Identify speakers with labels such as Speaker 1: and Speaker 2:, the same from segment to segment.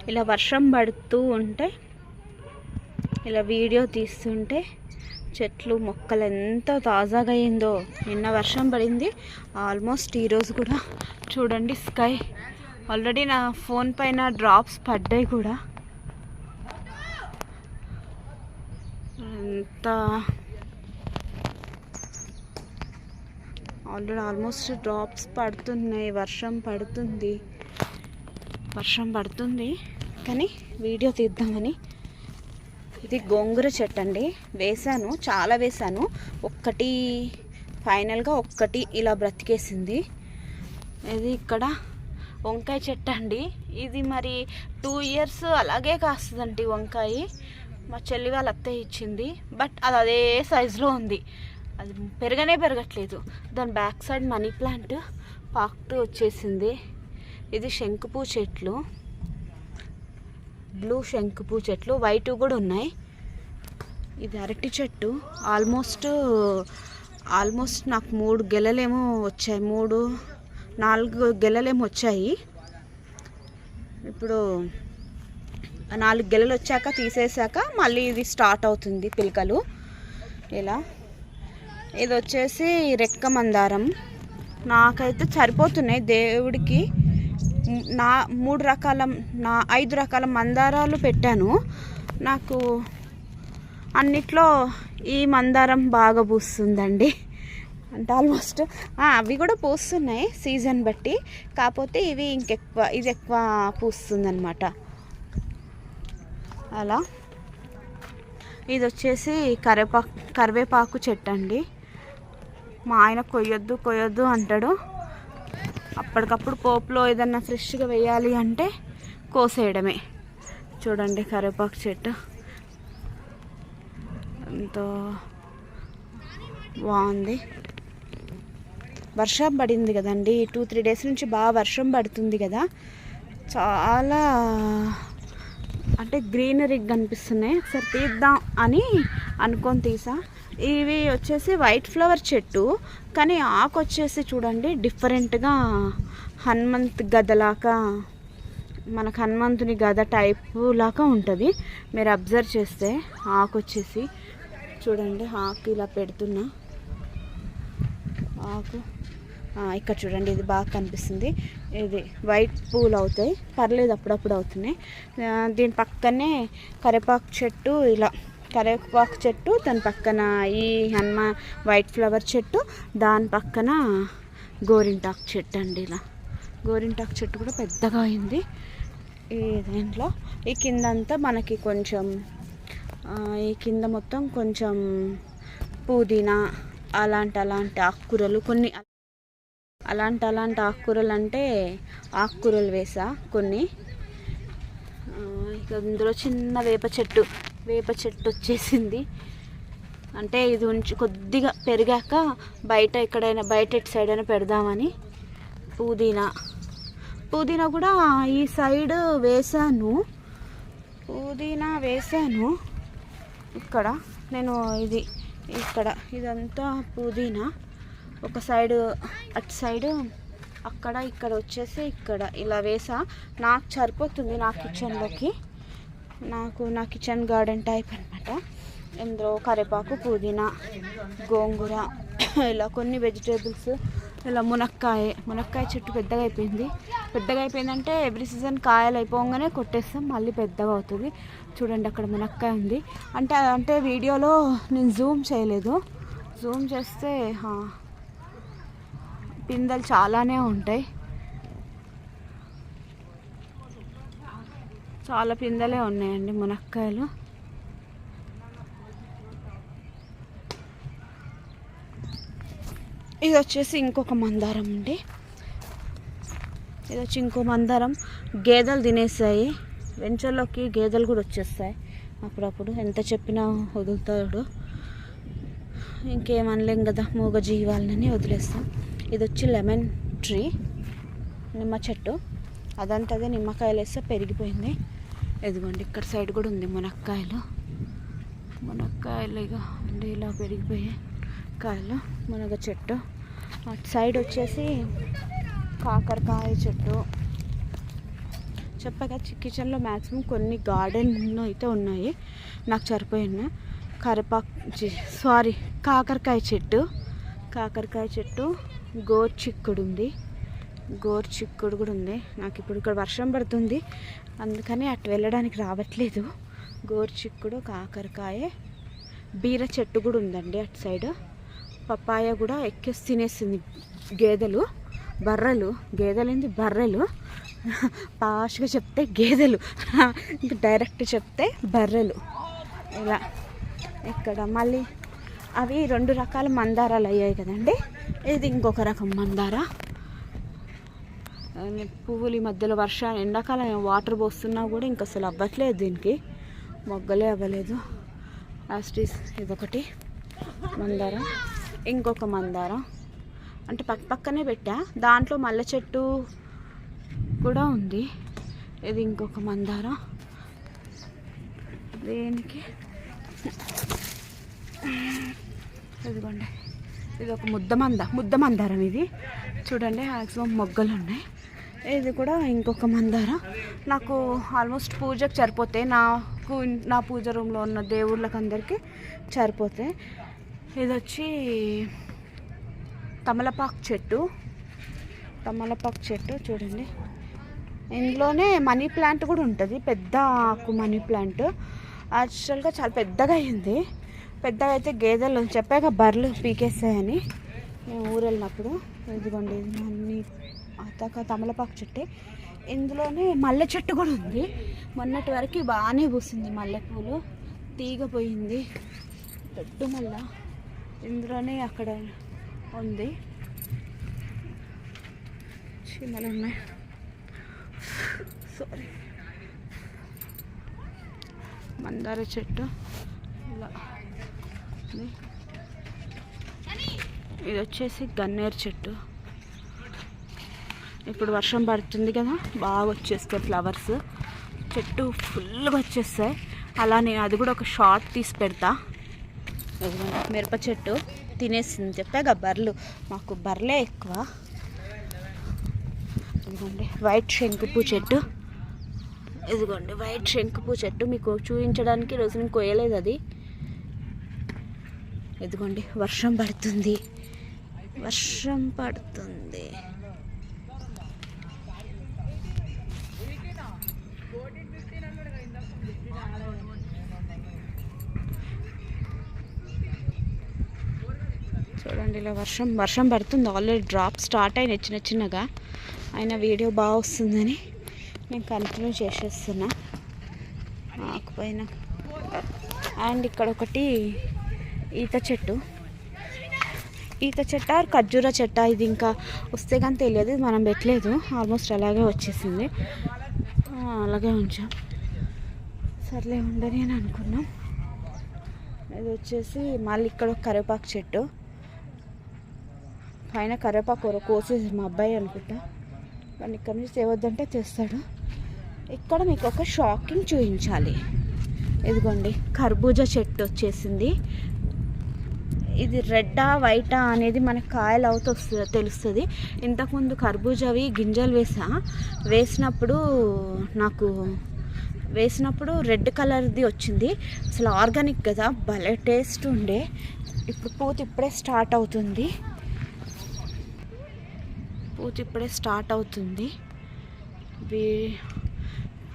Speaker 1: ఇలా వర్షం పడుతూ ఉంటే ఇలా వీడియో తీస్తుంటే చెట్లు మొక్కలు ఎంత తాజాగా అయిందో. నిన్న వర్షం పడింది, ఆల్మోస్ట్ ఈరోజు కూడా చూడండి స్కై ఆల్రెడీ నా ఫోన్ పైన డ్రాప్స్ పడ్డాయి కూడా. ఎంత ఆల్రెడీ ఆల్మోస్ట్ డ్రాప్స్ పడుతున్నాయి. వర్షం పడుతుంది కానీ వీడియో తీద్దామని. ఇది గోంగూర చెట్టు అండి, వేసాను, చాలా వేసాను, ఫైనల్గా ఒక్కటి ఇలా బ్రతికేసింది. ఇది ఇక్కడ వంకాయ చెట్టు అండి. ఇది మరి 2 years అలాగే కాస్తుందండి వంకాయ. మా చెల్లి వాళ్ళ అత్తయ్య ఇచ్చింది, బట్ అది అదే సైజులో ఉంది, అది పెరగట్లేదు. దాని బ్యాక్ సైడ్ మనీ ప్లాంట్ పాకుతూ వచ్చేసింది. ఇది శంకుపూ చెట్లు, బ్లూ శంకుపూ చెట్లు, వైట్ కూడా ఉన్నాయి. ఇది అరటి చెట్టు. ఆల్మోస్ట్ నాకు 3 గెలలేమో వచ్చాయి, 4 గెలలేమో వచ్చాయి. ఇప్పుడు 4 గెలలు వచ్చాక తీసేసాక మళ్ళీ ఇది స్టార్ట్ అవుతుంది పిలకలు ఇలా. ఇది వచ్చేసి రెక్క మందారం. నాకైతే సరిపోతున్నాయి దేవుడికి. 5 రకాల మందారాలు పెట్టాను. నాకు అన్నిట్లో ఈ మందారం బాగా పూస్తుందండి. అంటే ఆల్మోస్ట్ అవి కూడా పూస్తున్నాయి సీజన్ బట్టి, కాకపోతే ఇది ఎక్కువ పూస్తుందన్నమాట అలా. ఇది వచ్చేసి కరివేపాకు చెట్టు అండి. మా ఆయన కొయ్యొద్దు అంటాడు. అప్పటికప్పుడు పోపులో ఏదన్నా ఫ్రెష్గా వేయాలి అంటే కోసేయడమే. చూడండి కరివేపాకు చెట్టు ఎంతో బాగుంది. వర్షం పడింది కదండి, 2-3 days నుంచి బాగా వర్షం పడుతుంది కదా, చాలా అంటే గ్రీనరీ కనిపిస్తున్నాయి. ఒకసారి తీద్దాం అని అనుకొని తీసా. ఇవి వచ్చేసి వైట్ ఫ్లవర్ చెట్టు, కానీ ఆకు వచ్చేసి చూడండి డిఫరెంట్గా హనుమంత్ గదలాగా, మనకు హనుమంతుని గద టైపు లాగా ఉంటుంది. మీరు అబ్జర్వ్ చేస్తే ఆకు వచ్చేసి చూడండి, ఆకు ఇలా పెడుతున్నా, ఆకు ఇక్కడ చూడండి, ఇది బాగా కనిపిస్తుంది. ఇది వైట్ పూలు అవుతాయి, పర్లేదు, అప్పుడప్పుడు అవుతున్నాయి. దీని పక్కనే కరివేపాకు చెట్టు, దాని పక్కన ఈ వైట్ ఫ్లవర్ చెట్టు, దాని పక్కన గోరింటాకు చెట్టు అండి. ఇలా గోరింటాకు చెట్టు కూడా పెద్దగా అయింది. ఈ దీంట్లో ఈ కిందంతా మనకి కొంచెం, ఈ కింద మొత్తం కొంచెం పుదీనా అలాంటి ఆకుకూరలు, కొన్ని అలాంటి ఆకుకూరలు అంటే ఆకుకూరలు వేసా కొన్ని. ఇక ఇందులో చిన్న వేప చెట్టు వచ్చేసింది. అంటే ఇది కొద్దిగా పెరిగాక బయట ఎటు సైడ్ అయినా పెడదామని. పుదీనా కూడా ఈ సైడ్ వేసాను, ఇక్కడ నేను ఇదంతా పుదీనా. ఒక సైడు అటు సైడు ఇక్కడ వచ్చేసి ఇక్కడ ఇలా వేసా. నాకు సరిపోతుంది నా కిచెన్లోకి, నా కిచెన్ గార్డెన్ టైప్ అనమాట. ఇందులో కరివేపాకు, పుదీనా, గోంగూర, ఇలా కొన్ని వెజిటేబుల్స్. ఇలా మునక్కాయ చెట్టు పెద్దగా అయిపోయిందంటే ఎవ్రీ సీజన్ కాయలు అయిపోగానే కొట్టేస్తాం, మళ్ళీ పెద్దగా అవుతుంది. చూడండి అక్కడ మునక్కాయ ఉంది. అంటే వీడియోలో నేను జూమ్ చేయలేదు, జూమ్ చేస్తే పిందెలు చాలానే ఉంటాయి, చాలా పిందెలే ఉన్నాయండి మునక్కాయలు. ఇది వచ్చేసి ఇంకొక మందారం అండి. ఇంకో మందారం. గేదెలు తినేస్తాయి, వెంచర్లోకి గేదెలు కూడా వచ్చేస్తాయి అప్పుడప్పుడు, ఎంత చెప్పినా వదులుతాడు. ఇంకేమనలేం కదా, మూగ జీవాలని వదిలేస్తాం. ఇది వచ్చి లెమన్ ట్రీ, నిమ్మ చెట్టు. అదంతా నిమ్మకాయలు వేస్తే పెరిగిపోయింది. ఇదిగోండి ఇక్కడ సైడ్ కూడా ఉంది మునక్కాయలు ఇక ఇలా పెరిగిపోయాయి కాయలు. మునగ చెట్టు. అటు సైడ్ వచ్చేసి కాకరకాయ చెట్టు, చెప్పగా కిచెన్లో మ్యాక్సిమం కొన్ని గార్డెన్ అయితే ఉన్నాయి నాకు సరిపోయిన. కాకరకాయ చెట్టు, గోరుచిక్కుడు కూడా ఉంది. నాకు ఇప్పుడు ఇక్కడ వర్షం పడుతుంది అందుకని అటు వెళ్ళడానికి రావట్లేదు. గోరుచిక్కుడు, కాకరకాయ, బీర చెట్టు కూడా ఉందండి అటు సైడ్. పప్పాయ కూడా ఎక్కేసి తినేస్తుంది బర్రెలు పాష్గా చెప్తే గేదెలు, ఇంకా డైరెక్ట్ చెప్తే బర్రెలు. ఇలా ఇక్కడ మళ్ళీ అవి 2 రకాల మందారాలు అయ్యాయి కదండి. ఇది ఇంకొక రకం మందార పువ్వులు. ఈ మధ్యలో ఎండాకాలం వాటర్ పోస్తున్నా కూడా ఇంకా అసలు అవ్వట్లేదు, దీనికి మొగ్గలే అవ్వలేదు. ఇదొకటి మందార, ఇంకొక మందార అంటే పక్కనే పెట్టా. దాంట్లో మల్లె చెట్టు కూడా ఉంది. ఇది ఇంకొక మందార. దేనికి ఇదిగోండి, ఇది ఒక ముద్ద మందారం. ఇది చూడండి మ్యాక్సిమం మొగ్గలు ఉన్నాయి. ఇది కూడా ఇంకొక మందార. నాకు ఆల్మోస్ట్ పూజకు సరిపోతాయి, నా పూజ రూమ్లో ఉన్న దేవుళ్ళకి అందరికీ సరిపోతాయి. ఇది వచ్చి తమలపాకు చెట్టు చూడండి. ఇందులోనే మనీ ప్లాంట్ కూడా ఉంటుంది, పెద్ద ఆకు మనీ ప్లాంట్. యాక్చువల్గా చాలా పెద్దగా అయింది. పెద్దగా అయితే గేదెలు చెప్పాక బర్రెలు పీకేస్తాయని మేము ఊరు వెళ్ళినప్పుడు. ఇదిగోండి, ఇది తమలపాకు చెట్టే. ఇందులోనే మల్లె చెట్టు కూడా ఉంది. మొన్నటి వరకు బాగానే పూసింది మల్లెపూలు, తీగ పోయింది పెద్ద మల్ల. ఇందులోనే అక్కడ ఉంది, చీమలు ఉన్నాయి. సారీ, మందార చెట్టు ఇలా. ఇది వచ్చేసి గన్నేరు చెట్టు. ఇప్పుడు వర్షం పడుతుంది కదా, బాగా వచ్చేస్తాయి ఫ్లవర్స్. చెట్టు ఫుల్గా వచ్చేస్తాయి. అలా నేను అది కూడా ఒక షార్ట్ తీసి పెడతా. మిరప చెట్టు తినేసింది చెప్పాక బర్రెలు, మాకు బర్రెలే ఎక్కువ. ఇదిగోండి వైట్ శంకుపూ చెట్టు. మీకు చూపించడానికి రోజు నేను కోయలేదు అది. ఇదిగోండి వర్షం పడుతుంది. చూడండి ఇలా వర్షం పడుతుంది. ఆల్రెడీ డ్రాప్ స్టార్ట్ అయిన చిన్నగా. అయినా వీడియో బాగా వస్తుందని నేను కంటిన్యూ చేసేస్తున్నా ఆకుపైన. అండ్ ఇక్కడ ఒకటి ఈత చెట్టు ఆర్ ఖర్జూర చెట్టు. ఇది ఇంకా వస్తే కానీ తెలియదు, ఇది మనం పెట్టలేదు. ఆల్మోస్ట్ అలాగే వచ్చేసింది, అలాగే ఉంచాం. సర్లే ఉండని అని అనుకున్నాం. ఇది వచ్చేసి మళ్ళీ ఇక్కడ ఒక కరివేపాకు చెట్టు. పైన కరివేపాకు కోసేసి మా అబ్బాయి అనుకుంటా, కానీ ఇక్కడ నుంచి తేవద్దంటే తెస్తాడు. ఇక్కడ మీకు ఒక షాకింగ్ చూపించాలి. ఇదిగోండి కర్బూజా చెట్టు వచ్చేసింది. ఇది రెడ్డా వైటా అనేది మనకు కాయలు అవుతూ తెలుస్తుంది. ఇంతకుముందు కర్బూజావి గింజలు వేసినప్పుడు రెడ్ కలర్ది వచ్చింది. అసలు ఆర్గానిక్ కదా, భలే టేస్ట్ ఉండే. ఇప్పుడు పూత ఇప్పుడే స్టార్ట్ అవుతుంది.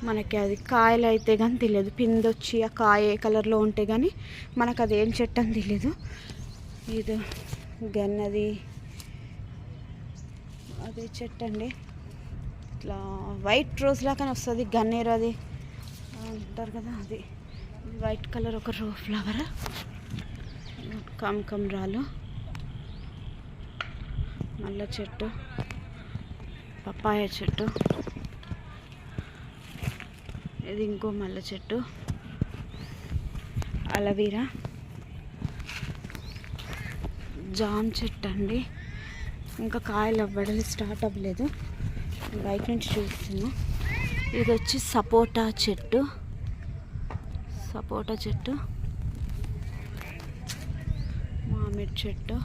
Speaker 1: మనకి అది కాయలు అయితే కానీ తెలియదు. పిందొచ్చి ఆ కాయ ఏ కలర్లో ఉంటే కానీ మనకు అది ఏం చెట్టు అని తెలియదు. ఇది గన్నది అదే చెట్టు అండి. ఇట్లా వైట్ రోజ్ లాగానే వస్తుంది, గన్నేరు అది అంటారు కదా, అది వైట్ కలర్ ఒక ఫ్లవర్. కమరాలు, మల్లె చెట్టు, పప్పాయ చెట్టు. ఇది ఇంకో మల్లె చెట్టు, అలవీరా, జామ చెట్టు అండి. ఇంకా కాయలు అవ్వడం స్టార్ట్ అవ్వలేదు, బయట నుంచి చూస్తున్నా. ఇది వచ్చి సపోటా చెట్టు, మామిడి చెట్టు,